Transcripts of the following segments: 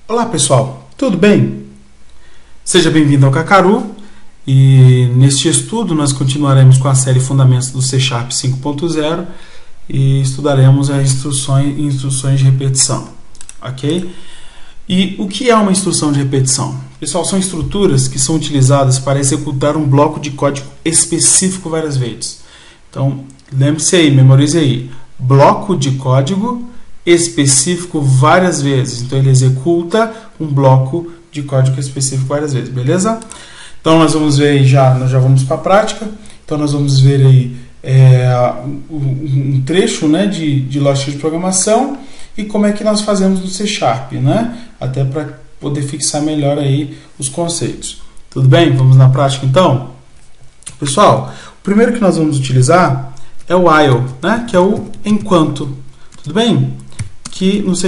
Olá pessoal, tudo bem? Seja bem-vindo ao Kakaru e neste estudo nós continuaremos com a série Fundamentos do C# 5.0 e estudaremos as instruções de repetição, ok? E o que é uma instrução de repetição? Pessoal, são estruturas que são utilizadas para executar um bloco de código específico várias vezes. Então, lembre-se aí, memorize aí, bloco de código específico várias vezes. Então ele executa um bloco de código específico várias vezes, beleza? Então nós vamos ver aí nós já vamos para a prática. Então nós vamos ver aí um trecho, né, de lógica de programação e como é que nós fazemos no C#, né? Até para poder fixar melhor aí os conceitos. Tudo bem? Vamos na prática então? Pessoal, o primeiro que nós vamos utilizar é o while, né, que é o enquanto. Tudo bem? Que no C#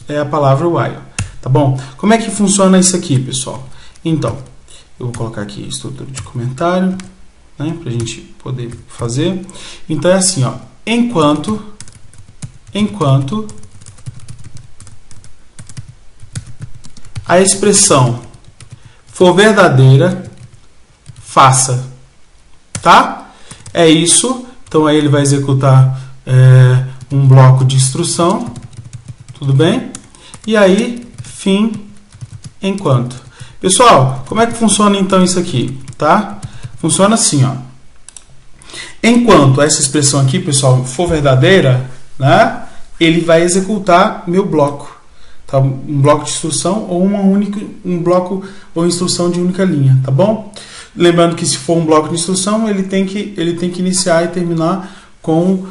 é a palavra while, tá bom? Como é que funciona isso aqui, pessoal? Então, eu vou colocar aqui estrutura de comentário, né, para a gente poder fazer. Então é assim, ó, enquanto a expressão for verdadeira, faça, tá? É isso. Então aí ele vai executar um bloco de instrução, tudo bem? E aí, fim, enquanto. Pessoal, como é que funciona então isso aqui, tá? Funciona assim, ó. Enquanto essa expressão aqui, pessoal, for verdadeira, né, ele vai executar meu bloco, tá? Um bloco de instrução ou um bloco ou instrução de única linha, tá bom? Lembrando que se for um bloco de instrução, ele tem que iniciar e terminar com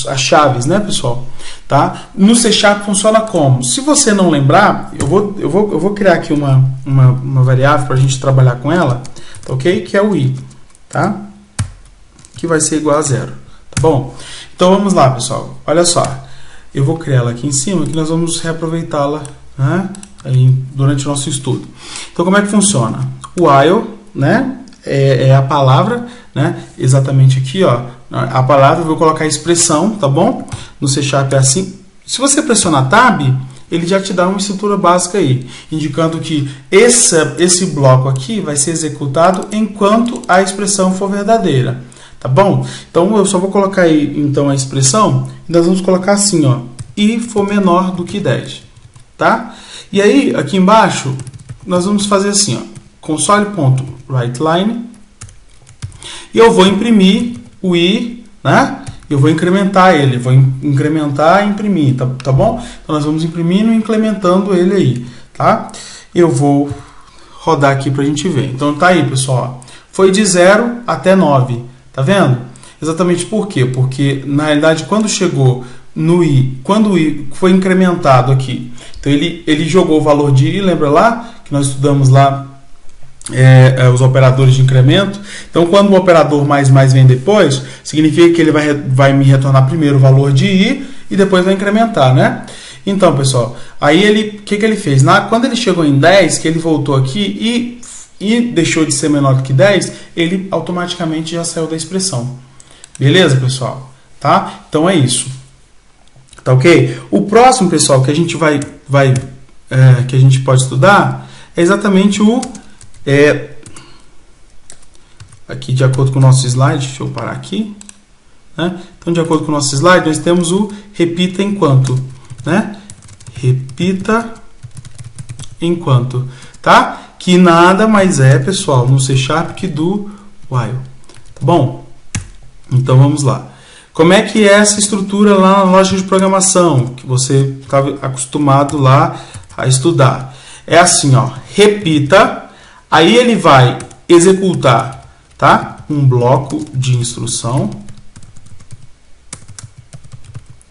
as chaves, né, pessoal? Tá? No C# funciona como? Se você não lembrar, eu vou criar aqui uma variável para a gente trabalhar com ela, tá, ok? Que é o i, tá? Que vai ser igual a 0, tá bom? Então vamos lá, pessoal. Olha só, eu vou criar ela aqui em cima, que nós vamos reaproveitá-la, né, aí, durante o nosso estudo. Então como é que funciona? O while, né, é a palavra, né? Exatamente aqui, ó, a palavra, eu vou colocar a expressão, tá bom? No C# é assim. Se você pressionar Tab, ele já te dá uma estrutura básica aí, indicando que esse bloco aqui vai ser executado enquanto a expressão for verdadeira, tá bom? Então eu só vou colocar aí então a expressão e nós vamos colocar assim, ó, i for menor do que 10, tá? E aí aqui embaixo nós vamos fazer assim, ó, console.writeLine, e eu vou imprimir o i, né? Eu vou incrementar ele, vou incrementar e imprimir, tá bom? Então nós vamos imprimindo e incrementando ele aí, tá? Eu vou rodar aqui pra gente ver. Então tá aí, pessoal, foi de 0 até 9, tá vendo? Exatamente por quê? Porque na realidade quando chegou no i, quando o i foi incrementado aqui, então ele jogou o valor de i, lembra lá que nós estudamos lá os operadores de incremento. Então quando o operador mais vem depois, significa que ele vai me retornar primeiro o valor de i e depois vai incrementar, né? Então, pessoal, aí o que ele fez? Quando ele chegou em 10, que ele voltou aqui e deixou de ser menor do que 10, ele automaticamente já saiu da expressão. Beleza, pessoal? Tá? Então é isso. Tá ok? O próximo, pessoal, que a gente que a gente pode estudar é exatamente aqui de acordo com o nosso slide, deixa eu parar aqui, né? Então de acordo com o nosso slide nós temos o repita enquanto, né? Repita enquanto, tá? Que nada mais é, pessoal, no C# que do while, tá bom? Então vamos lá. Como é que é essa estrutura lá na lógica de programação que você estava acostumado lá a estudar? É assim, ó, repita. Aí ele vai executar, tá? Um bloco de instrução.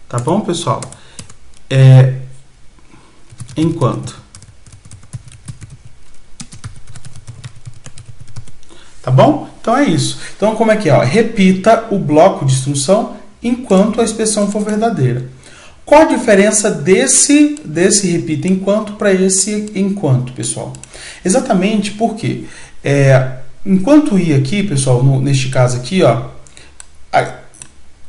Tá bom, pessoal? Enquanto. Tá bom? Então é isso. Então como é que é? Ó, repita o bloco de instrução enquanto a expressão for verdadeira. Qual a diferença desse repita enquanto para esse enquanto, pessoal? Exatamente porque enquanto i aqui, pessoal, neste caso aqui, ó,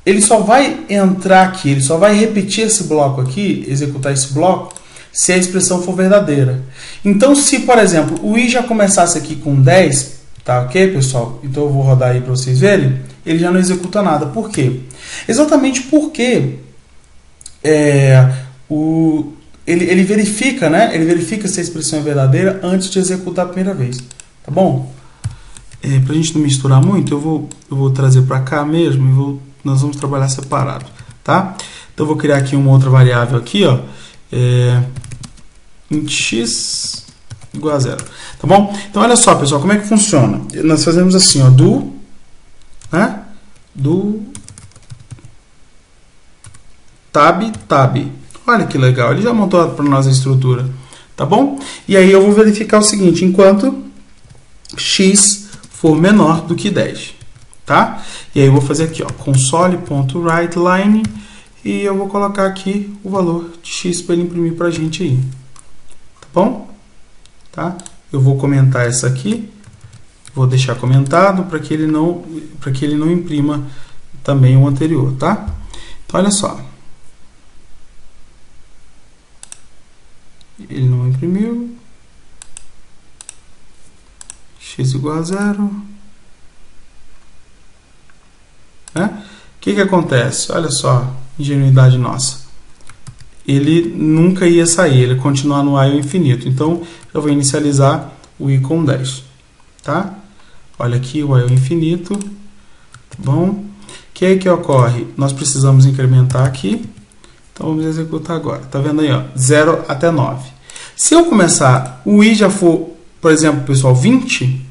ele só vai entrar aqui, ele só vai repetir esse bloco aqui, executar esse bloco, se a expressão for verdadeira. Então, se, por exemplo, o i já começasse aqui com 10, tá ok, pessoal? Então, eu vou rodar aí para vocês verem, ele já não executa nada. Por quê? Exatamente porque ele verifica, né? Ele verifica se a expressão é verdadeira antes de executar a primeira vez. Tá bom? Para a gente não misturar muito, eu vou trazer para cá mesmo e nós vamos trabalhar separado, tá? Então, eu vou criar aqui uma outra variável aqui, ó, int x igual a 0, tá bom? Então, olha só, pessoal, como é que funciona? Nós fazemos assim, ó, do tab. Olha que legal, ele já montou para nós a estrutura, tá bom? E aí eu vou verificar o seguinte, enquanto x for menor do que 10, tá? E aí eu vou fazer aqui, ó, console.writeLine e eu vou colocar aqui o valor de x para ele imprimir para a gente aí, tá bom? Tá? Eu vou comentar essa aqui, vou deixar comentado para que ele não imprima também o anterior, tá? Então olha só, ele não imprimiu. X igual a 0. O que acontece? Olha só, ingenuidade nossa. Ele nunca ia sair, ele continuar no i ao infinito. Então, eu vou inicializar o i com 10. Tá? Olha aqui o i ao infinito. Tá bom? O que é que ocorre? Nós precisamos incrementar aqui. Então, vamos executar agora. Tá vendo aí? Ó, 0 até 9. Se eu começar, o i já for, por exemplo, pessoal, 20,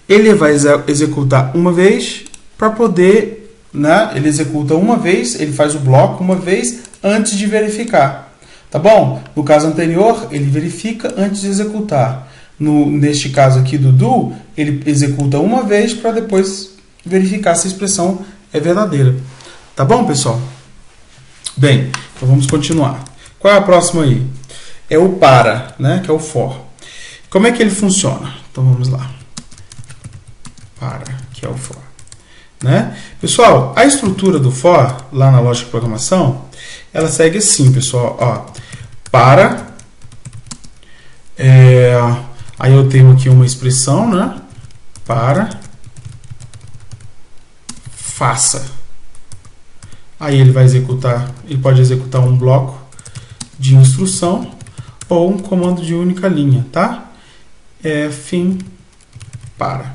ele vai executar uma vez para poder, né? Ele executa uma vez, ele faz o bloco uma vez antes de verificar. Tá bom? No caso anterior, ele verifica antes de executar. Neste caso aqui do do, ele executa uma vez para depois verificar se a expressão é verdadeira. Tá bom, pessoal? Bem, então vamos continuar. Qual é a próxima aí? É o para, né? Que é o for. Como é que ele funciona? Então vamos lá. Para, que é o for. Né? Pessoal, a estrutura do for, lá na lógica de programação, ela segue assim, pessoal. Ó, para. Aí eu tenho aqui uma expressão, né? Para. Faça. Aí ele vai executar, ele pode executar um bloco de instrução ou um comando de única linha, tá? Fim para.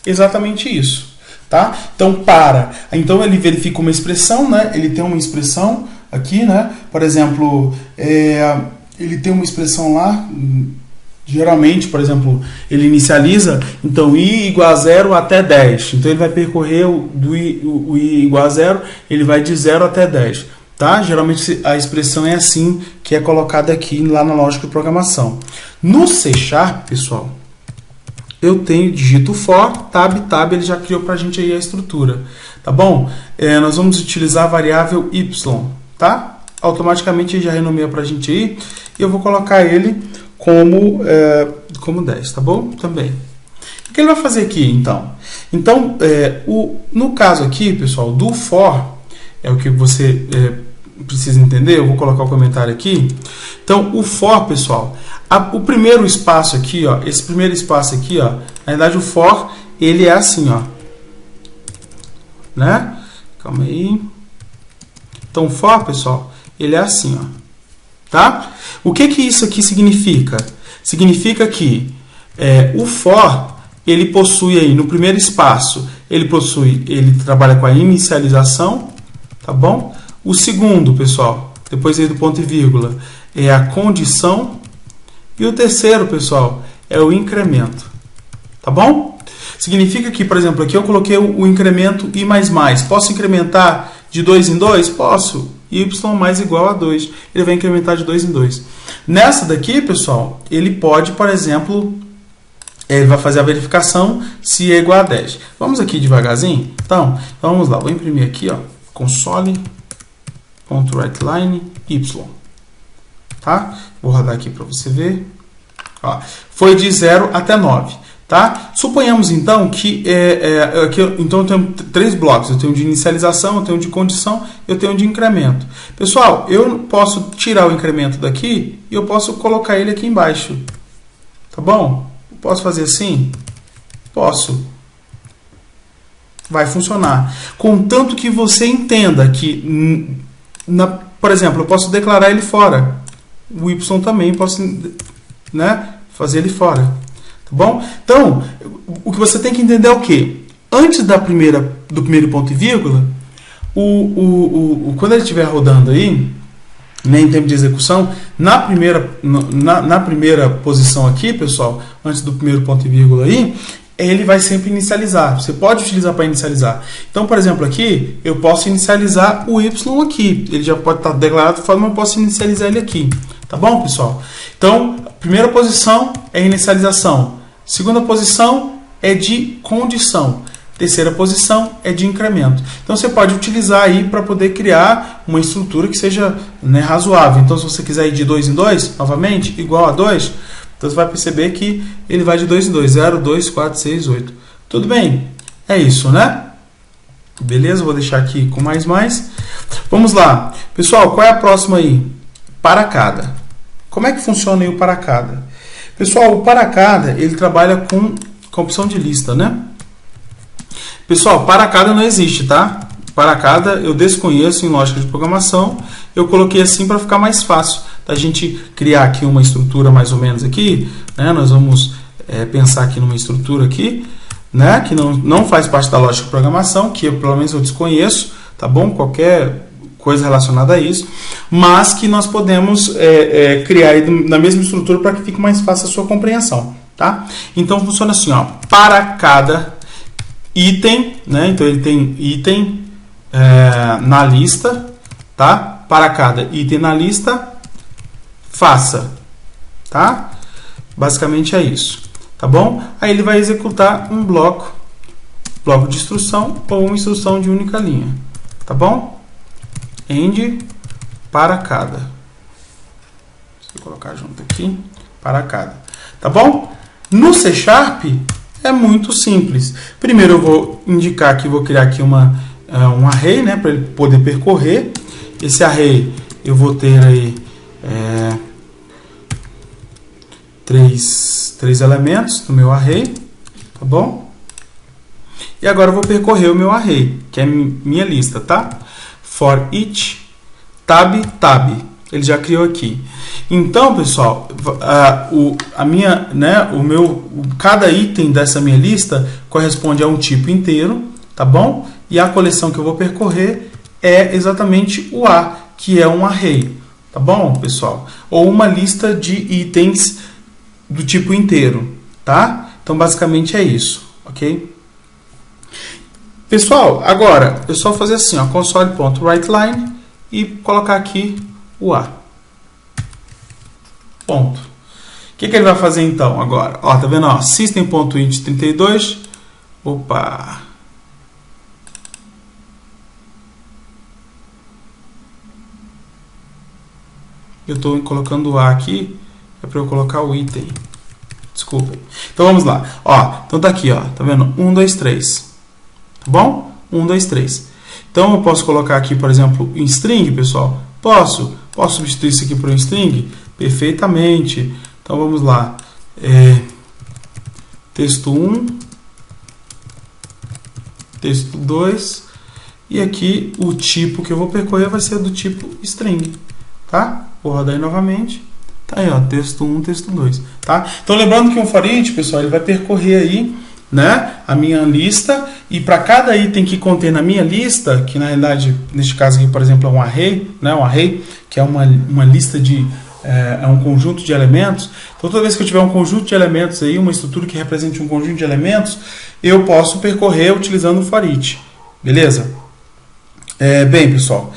Exatamente isso, tá? Então, para. Então, ele verifica uma expressão, né? Ele tem uma expressão aqui, né? Por exemplo, ele tem uma expressão lá, geralmente, por exemplo, ele inicializa, então, i igual a 0 até 10. Então, ele vai percorrer o i igual a 0, ele vai de 0 até 10. Tá? Geralmente a expressão é assim que é colocada aqui lá na lógica de programação. No C#, pessoal, eu digito for, tab, ele já criou para a gente aí a estrutura. Tá bom? Nós vamos utilizar a variável y, tá? Automaticamente ele já renomeia para a gente aí e eu vou colocar ele como 10, tá bom? Também. O que ele vai fazer aqui, então? Então, no caso aqui, pessoal, do for, é o que você precisa entender, eu vou colocar o comentário aqui. Então, o for, pessoal, o primeiro espaço aqui, ó, esse primeiro espaço aqui, ó, na verdade o for, ele é assim, ó, né? Calma aí. Então, o for, pessoal, ele é assim, ó, tá? O que isso aqui significa? Significa que o for, ele possui aí, no primeiro espaço, ele trabalha com a inicialização, tá bom? O segundo, pessoal, depois aí do ponto e vírgula, é a condição. E o terceiro, pessoal, é o incremento. Tá bom? Significa que, por exemplo, aqui eu coloquei o incremento i++. Posso incrementar de 2 em 2? Posso. Y mais igual a 2. Ele vai incrementar de 2 em 2. Nessa daqui, pessoal, ele pode, por exemplo, ele vai fazer a verificação se é igual a 10. Vamos aqui devagarzinho? Então vamos lá. Vou imprimir aqui, ó, console.writeLine y. Tá? Vou rodar aqui para você ver. Ó, foi de 0 até 9. Tá? Suponhamos então que aqui, então eu tenho 3 blocos. Eu tenho de inicialização, eu tenho de condição, eu tenho de incremento. Pessoal, eu posso tirar o incremento daqui e eu posso colocar ele aqui embaixo. Tá bom? Posso fazer assim? Posso. Vai funcionar. Contanto que você entenda que, por exemplo, eu posso declarar ele fora. O Y também posso, né, fazer ele fora. Tá bom? Então, o que você tem que entender é o quê? Antes do primeiro ponto e vírgula, quando ele estiver rodando aí, né, em tempo de execução, na primeira posição aqui, pessoal, antes do primeiro ponto e vírgula aí, ele vai sempre inicializar. Você pode utilizar para inicializar. Então, por exemplo, aqui, eu posso inicializar o Y aqui. Ele já pode estar declarado de forma, eu posso inicializar ele aqui. Tá bom, pessoal? Então, primeira posição é inicialização. Segunda posição é de condição. Terceira posição é de incremento. Então, você pode utilizar aí para poder criar uma estrutura que seja, né, razoável. Então, se você quiser ir de 2 em 2, novamente, igual a 2, então você vai perceber que ele vai de 2 em 2. 0, 2, 4, 6, 8. Tudo bem? É isso, né? Beleza? Vou deixar aqui com mais. Vamos lá. Pessoal, qual é a próxima aí? Para cada. Como é que funciona aí o para cada? Pessoal, o para cada, ele trabalha com opção de lista, né? Pessoal, para cada não existe, tá? Para cada eu desconheço em lógica de programação. Eu coloquei assim para ficar mais fácil da gente criar aqui uma estrutura mais ou menos aqui, né? Nós vamos pensar aqui numa estrutura aqui, né? Que não faz parte da lógica de programação, que eu, pelo menos eu desconheço, tá bom? Qualquer coisa relacionada a isso, mas que nós podemos criar aí na mesma estrutura para que fique mais fácil a sua compreensão, tá? Então funciona assim, ó, para cada item, né? Então ele tem item na lista, tá? Para cada item na lista, faça, tá? Basicamente é isso, tá bom? Aí ele vai executar um bloco de instrução ou uma instrução de única linha, tá bom? End para cada. Vou colocar junto aqui, para cada, tá bom? No C# é muito simples. Primeiro eu vou indicar que vou criar aqui um array, né, para ele poder percorrer. Esse array eu vou ter aí três elementos no meu array, tá bom? E agora eu vou percorrer o meu array, que é minha lista, tá? For each tab. Ele já criou aqui. Então, pessoal, cada item dessa minha lista corresponde a um tipo inteiro, tá bom? E a coleção que eu vou percorrer é exatamente o A, que é um array, tá bom, pessoal? Ou uma lista de itens do tipo inteiro, tá? Então, basicamente é isso, ok? Pessoal, agora é só fazer assim, ó, console.writeLine e colocar aqui o A. Ponto. O que ele vai fazer então agora? Ó, tá vendo? Ó, system.int32. Opa! Eu estou colocando o A aqui, é para eu colocar o item. Desculpa. Então vamos lá. Ó, então tá aqui, ó, tá vendo? 1, 2, 3. Tá bom? 1, 2, 3. Então eu posso colocar aqui, por exemplo, em string, pessoal? Posso substituir isso aqui por um string? Perfeitamente. Então vamos lá. Texto 1, texto 2, e aqui o tipo que eu vou percorrer vai ser do tipo string, tá? Vou rodar aí novamente. Tá aí, ó, texto 1, texto 2, tá? Então lembrando que um for each, pessoal, ele vai percorrer aí, né, a minha lista, e para cada item que contém na minha lista, que na realidade, neste caso aqui, por exemplo, é um array, né, que é uma lista de um conjunto de elementos. Então, toda vez que eu tiver um conjunto de elementos aí, uma estrutura que represente um conjunto de elementos, eu posso percorrer utilizando o for each, beleza? Bem, pessoal,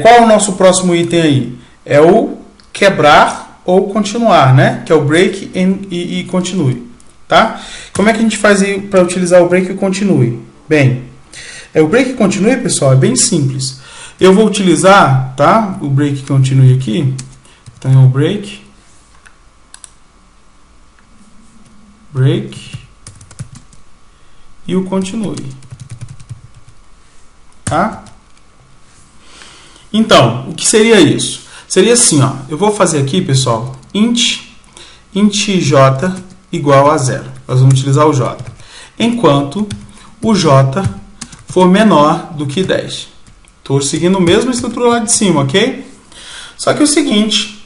qual é o nosso próximo item aí? É o quebrar ou continuar, né? Que é o break e continue. Tá? Como é que a gente faz aí para utilizar o break e continue? Bem, o break e continue, pessoal, é bem simples. Eu vou utilizar, tá, o break e continue aqui. Então é o break e o continue. Tá? Então, o que seria isso? Seria assim, ó, eu vou fazer aqui, pessoal, int j igual a 0. Nós vamos utilizar o j. Enquanto o j for menor do que 10. Estou seguindo a mesma estrutura lá de cima, ok? Só que é o seguinte,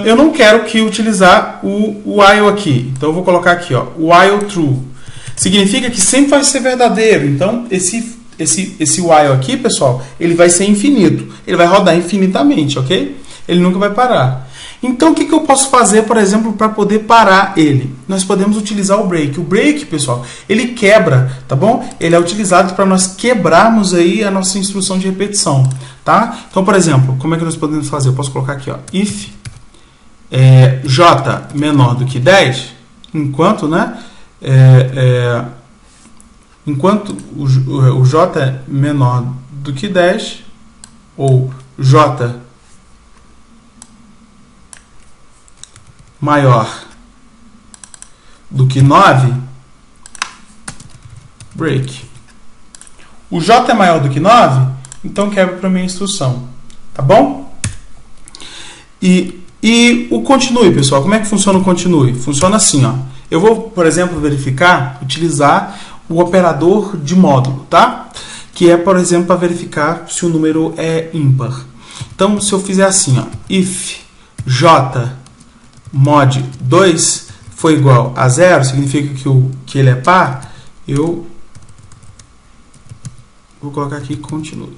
eu não quero que utilizar o while aqui. Então eu vou colocar aqui, ó, while true. Significa que sempre vai ser verdadeiro. Então esse while aqui, pessoal, ele vai ser infinito. Ele vai rodar infinitamente, ok? Ele nunca vai parar. Então, o que eu posso fazer, por exemplo, para poder parar ele? Nós podemos utilizar o break. O break, pessoal, ele quebra, tá bom? Ele é utilizado para nós quebrarmos aí a nossa instrução de repetição, tá? Então, por exemplo, como é que nós podemos fazer? Eu posso colocar aqui, ó, if j menor do que 10, enquanto, né? Enquanto o j é menor do que 10, ou j maior do que 9, break. O j é maior do que 9, então quebra para a minha instrução. Tá bom? E o continue, pessoal. Como é que funciona o continue? Funciona assim, ó. Eu vou, por exemplo, utilizar o operador de módulo, tá? Que é, por exemplo, para verificar se o número é ímpar. Então, se eu fizer assim, ó, if j mod 2 for igual a 0, significa que ele é par, eu vou colocar aqui continue.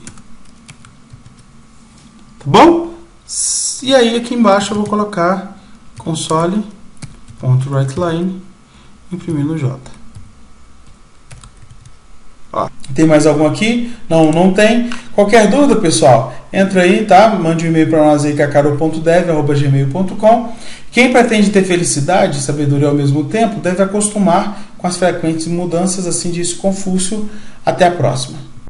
Tá bom? E aí aqui embaixo eu vou colocar console.writeLine imprimindo J. Ó, tem mais algum aqui? Não tem. Qualquer dúvida, pessoal, entra aí, tá? Mande um e-mail para nós aí, cacaro.dev@gmail.com. Quem pretende ter felicidade e sabedoria ao mesmo tempo deve acostumar com as frequentes mudanças, assim diz Confúcio. Até a próxima.